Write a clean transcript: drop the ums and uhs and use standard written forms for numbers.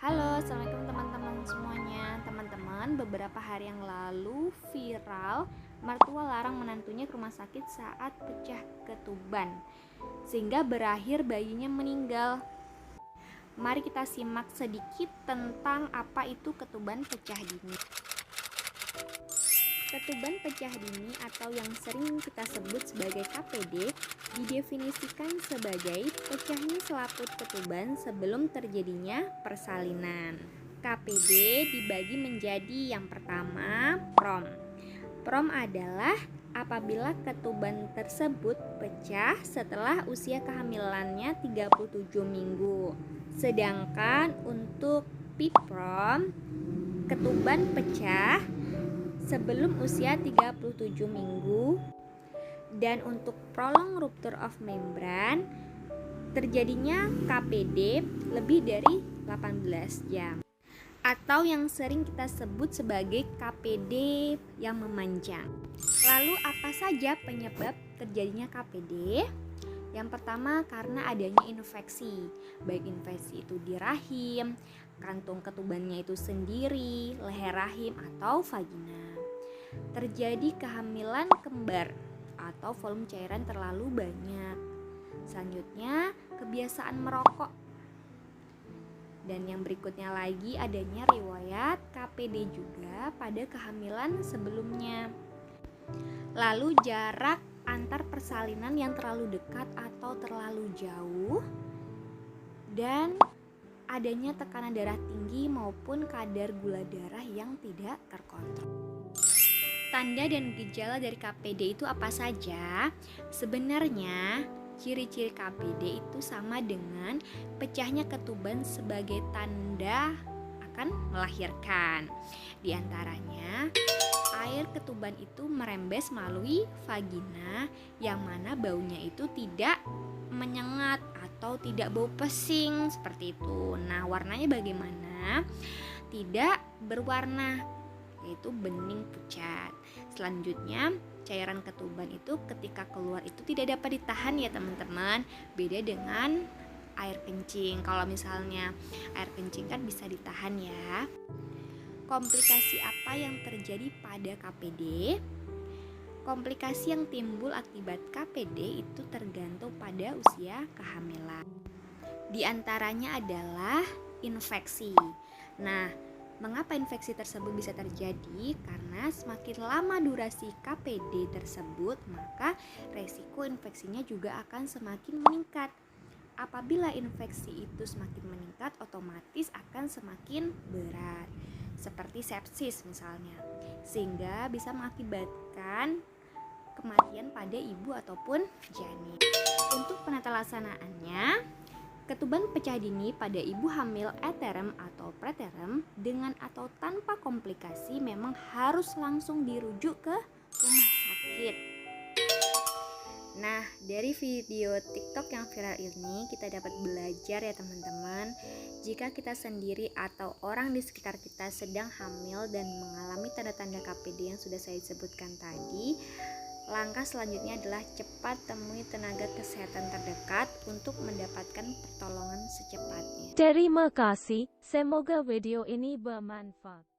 Halo, assalamualaikum teman-teman semuanya. Teman-teman, beberapa hari yang lalu viral mertua larang menantunya ke rumah sakit saat pecah ketuban, sehingga berakhir bayinya meninggal. Mari kita simak sedikit tentang apa itu ketuban pecah dini. Ketuban pecah dini atau yang sering kita sebut sebagai KPD didefinisikan sebagai pecahnya selaput ketuban sebelum terjadinya persalinan. KPD dibagi menjadi yang pertama prom. Prom adalah apabila ketuban tersebut pecah setelah usia kehamilannya 37 minggu. Sedangkan untuk PPROM, ketuban pecah sebelum usia 37 minggu, dan untuk prolong rupture of membrane terjadinya KPD lebih dari 18 jam atau yang sering kita sebut sebagai KPD yang memanjang. Lalu apa saja penyebab terjadinya KPD? Yang pertama karena adanya infeksi, baik infeksi itu di rahim, kantung ketubannya itu sendiri, leher rahim atau vagina. Terjadi kehamilan kembar atau volume cairan terlalu banyak. Selanjutnya kebiasaan merokok. Dan yang berikutnya lagi adanya riwayat KPD juga pada kehamilan sebelumnya. Lalu jarak antar persalinan yang terlalu dekat atau terlalu jauh, dan adanya tekanan darah tinggi maupun kadar gula darah yang tidak terkontrol. Tanda dan gejala dari KPD itu apa saja? Sebenarnya ciri-ciri KPD itu sama dengan pecahnya ketuban sebagai tanda akan melahirkan. Di antaranya air ketuban itu merembes melalui vagina yang mana baunya itu tidak menyengat atau tidak bau pesing seperti itu. Nah, warnanya bagaimana? Tidak berwarna, yaitu bening pucat. Selanjutnya, cairan ketuban itu ketika keluar itu tidak dapat ditahan ya teman-teman. Beda dengan air kencing. Kalau misalnya air kencing kan bisa ditahan ya. Komplikasi apa yang terjadi pada KPD? Komplikasi yang timbul akibat KPD itu tergantung pada usia kehamilan. Di antaranya adalah infeksi. Nah, mengapa infeksi tersebut bisa terjadi? Karena semakin lama durasi KPD tersebut, maka resiko infeksinya juga akan semakin meningkat. Apabila infeksi itu semakin meningkat, otomatis akan semakin berat, seperti sepsis misalnya, sehingga bisa mengakibatkan kematian pada ibu ataupun janin. Untuk penata laksanaannya, ketuban pecah dini pada ibu hamil eterem atau preterem dengan atau tanpa komplikasi memang harus langsung dirujuk ke rumah sakit. Nah, dari video TikTok yang viral ini kita dapat belajar ya teman-teman, jika kita sendiri atau orang di sekitar kita sedang hamil dan mengalami tanda-tanda KPD yang sudah saya sebutkan tadi, langkah selanjutnya adalah cepat temui tenaga kesehatan terdekat untuk mendapatkan pertolongan secepatnya. Terima kasih, semoga video ini bermanfaat.